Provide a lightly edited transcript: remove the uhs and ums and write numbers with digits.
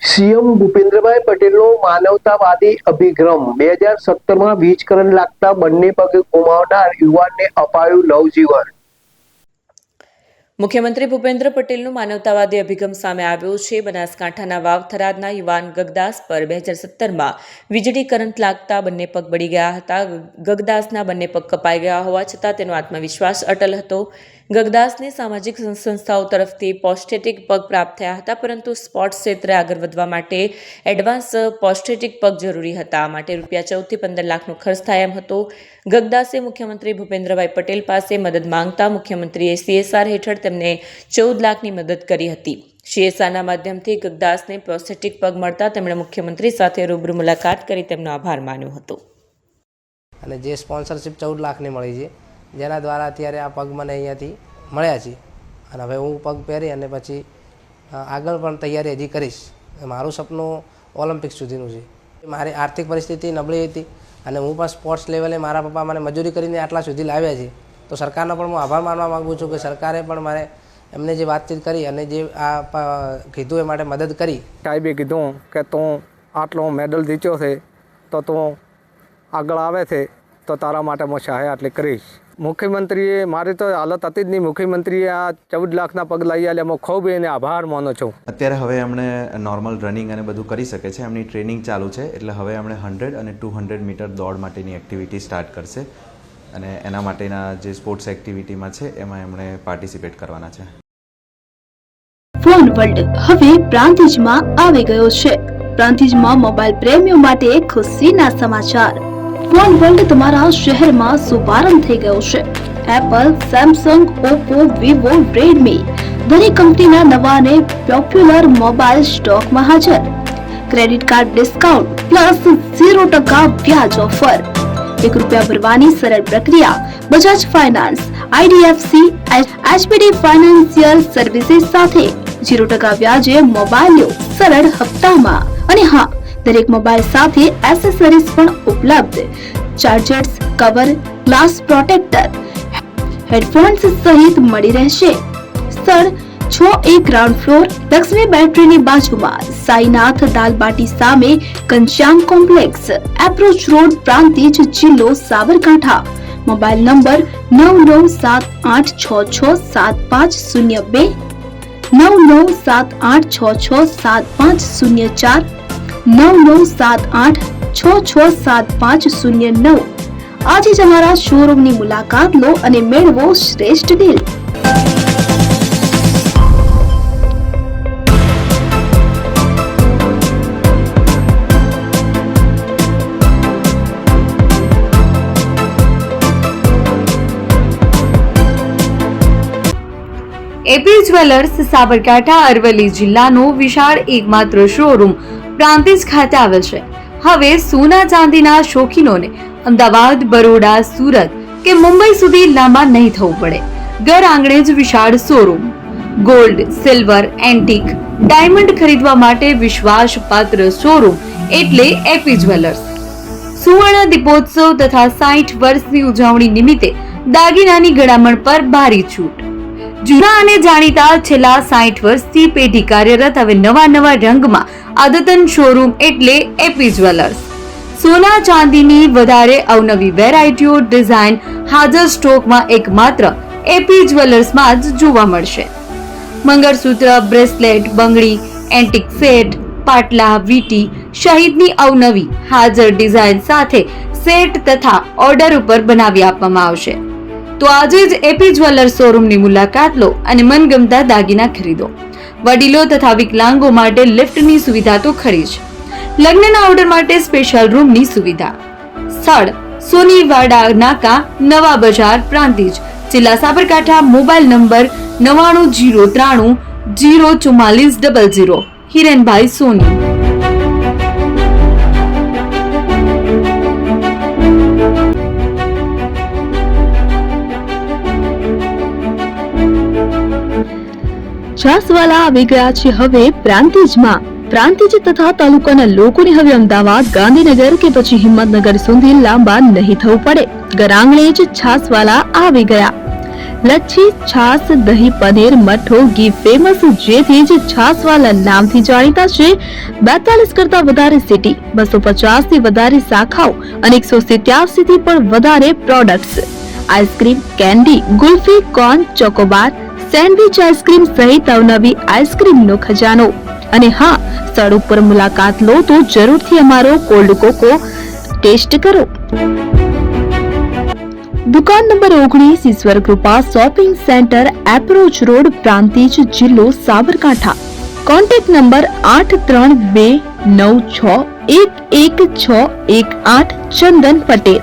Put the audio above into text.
CM Bhupendrabhai પટેલનો માનવતાવાદી અભિગમ 2017માં વીજ કરંટ લાગતા બંને પગ ગુમાવનાર યુવાનને અપાયું નવજીવન। મુખ્યમંત્રી ભૂપેન્દ્ર પટેલનો માનવતાવાદી અભિગમ સામે આવ્યો છે। બનાસકાંઠાના વાવ થરાદના યુવાન ગગદાસ પર 2017માં વીજળી કરંટ લાગતા બંને પગ બળી ગયા હતા। ગગદાસના બંને પગ કપાઈ ગયા હોવા છતાં તેનો આત્મવિશ્વાસ અટલ હતો। ગગદાસને સામાજિક સંસ્થાઓ તરફથી પોસ્ટેટિક પગ પ્રાપ્ત થયા હતા, પરંતુ સ્પોર્ટ્સ ક્ષેત્રે આગળ વધવા માટે એડવાન્સ પોસ્ટેટિક પગ જરૂરી હતા। આ માટે રૂપિયા 14 થી 15 લાખનો ખર્ચ થાય એમ હતો। ગગદાસે મુખ્યમંત્રી ભૂપેન્દ્રભાઈ પટેલ પાસે મદદ માંગતા મુખ્યમંત્રીએ CSR હેઠળ તેમને 14 લાખની મદદ કરી હતી। CSRના માધ્યમથી ગગદાસને પ્રોસ્થેટિક પગ મળતા તેમણે મુખ્યમંત્રી સાથે રૂબરૂ મુલાકાત કરી તેમનો આભાર માન્યો હતો। અને જે સ્પોન્સરશિપ 14 લાખની મળી છે, જેના દ્વારા અત્યારે આ પગ મને અહીંયાથી મળ્યા છે અને હવે હું પગ પહેરી અને પછી આગળ પણ તૈયારી હજી કરીશ। મારું સપનું ઓલિમ્પિક સુધીનું છે। મારી આર્થિક પરિસ્થિતિ નબળી હતી અને હું પણ સ્પોર્ટ્સ લેવલે મારા પપ્પા મને મજૂરી કરીને આટલા સુધી લાવ્યા છે, તો સરકારનો પણ હું આભાર માનવા માગું છું કે સરકારે પણ મારે એમને જે વાતચીત કરી અને જે આ કીધું એ માટે મદદ કરી। સાહેબે કીધું કે તું આટલો મેડલ જીત્યો છે તો તું આગળ આવે છે તો તારા માટે હું સહાય આટલી કરીશ। મુખ્યમંત્રીએ મારી તો હાલત હતી જ નહીં, મુખ્યમંત્રીએ આ 14 લાખના પગ લઈ આવ્યા, હું ખૂબ એને આભાર માનું છું। અત્યારે હવે એમણે નોર્મલ રનિંગ અને બધું કરી શકે છે, એમની ટ્રેનિંગ ચાલુ છે, એટલે હવે એમણે 100 અને 200 મીટર દોડ માટેની એક્ટિવિટી સ્ટાર્ટ કરશે અને એના માટેના જે સ્પોર્ટ્સ એક્ટિવિટીમાં છે એમાં એમણે પાર્ટિસિપેટ કરવાના છે। ફોન વર્લ્ડ હવે પ્રાંતિજમાં આવી ગયો છે। પ્રાંતિજમાં મોબાઈલ પ્રેમીઓ માટે ખુશીના સમાચાર। ફોન વર્લ્ડ તમારા શહેરમાં શુભારંભ થઈ ગયો છે। Apple, Samsung, Oppo, Vivo, Redmi દરેક કંપનીના નવા અને પોપ્યુલર મોબાઈલ સ્ટોકમાં હાજર। ક્રેડિટ કાર્ડ ડિસ્કાઉન્ટ પ્લસ 0% વ્યાજ ઓફર। ₹1 ભરવાની સરળ પ્રક્રિયા। Bajaj finance, IDFC, HBD financial services સાથે 0% વ્યાજે મોબાઈલ લો સરળ હપ્તામાં। અને હા, દરેક મોબાઈલ સાથે એસેસરીઝ પણ ઉપલબ્ધ। Chargers, cover, glass protractor, headphones સહિત મળી રહેશે। સ્થળ 6A ગ્રાઉન્ડ ફ્લોર, લક્ષ્મી બેટરીની બાજુમાં, સાઈનાથ દાલબાટી સામે, Ghanshyam complex, approach road, Prantij, જિલ્લો સાબરકાંઠા। Mobile number 9978667502, 9978667504, 9978667509। આજે જ અમારા શોરૂમની મુલાકાત લો અને મેળવો શ્રેષ્ઠ deal. AP jewellers Sabarkantha Aravalli જિલ્લાનો વિશાળ એકમાત્ર શોરૂમ પ્રાંતિજ ખાતે આવેલ છે। હવે સોના ચાંદીના શોખીનોને અમદાવાદ, બરોડા, સુરત કે મુંબઈ સુધી લાંબા નહીં થવું પડે। ઘર આંગણે જ વિશાળ showroom. Gold, silver, antique, diamond ખરીદવા માટે વિશ્વાસપાત્ર શોરૂમ એટલે એપી જ્વેલર્સ। સુવર્ણ દીપોત્સવ તથા 60 વર્ષની ઉજવણી નિમિત્તે દાગીનાની ગળામણ પર ભારી છૂટ। જૂના અને જાણીતા છેલ્લા 60 વર્ષથી પેઢી કાર્યરત હવે નવા રંગમાં અદ્યતન શોરૂમ એટલે એપી જ્વેલર્સ। સોના ચાંદીની વધારે અવનવી વેરાયટીઓ, ડિઝાઇન હાજર સ્ટોકમાં એકમાત્ર એપી જ્વેલર્સમાં જ જોવા મળશે। મંગળસૂત્ર, બ્રેસલેટ, બંગડી, એન્ટિક સેટ, પાટલા, વીટી સહિતની અવનવી હાજર ડિઝાઇન સાથે સેટ તથા ઓર્ડર ઉપર બનાવી આપવામાં આવશે। તો આજે જ એપી જ્વેલર્સ શોરૂમની મુલાકાત લો અને મનગમતા દાગીના ખરીદો। વડીલો તથા વિકલાંગો માટે લિફ્ટની સુવિધા તો ખરી જ, લગ્નના ઓર્ડર માટે સ્પેશિયલ રૂમની સુવિધા। સ્થળ સોનીવાડા નાકા, નવા બજાર, પ્રાંતિજ, જિલ્લા સાબરકાંઠા। Mobile number 9903 04400। હિરેનભાઈ સોની। છાસવાલા આવી ગયા છે હવે પ્રાંતિજમાં। પ્રાંતિજ તથા તાલુકાના લોકોને હવે અમદાવાદ, ગાંધીનગર કે પછી હિંમતનગર સુધી લાંબા નહીં થવું પડે। ઘર આંગણે જ છાસવાલા આવી ગયા। લચ્છી, છાસ, દહીં, પનીર, મઠો, ઘી ફેમસ, જેથી જ છાસવાલા નામથી જાણીતા છે. 42 કરતા વધારે સિટી, 250 થી વધારે શાખાઓ અને 187 થી પણ વધારે products. Ice cream, candy, kulfi, corn, Chocobar, sandwich ice cream સહિત અવનવી આઈસ્ક્રીમનો ખજાનો. અને હા, સ્થળ ઉપર મુલાકાત લો તો જરૂરથી અમારો કોલ્ડ કોકો ટેસ્ટ કરો. દુકાન number 19, Ishwar Krupa shopping centre, approach road, Prantij, જિલ્લો સાબરકાંઠા. Contact number 8329611618. ચંદન પટેલ.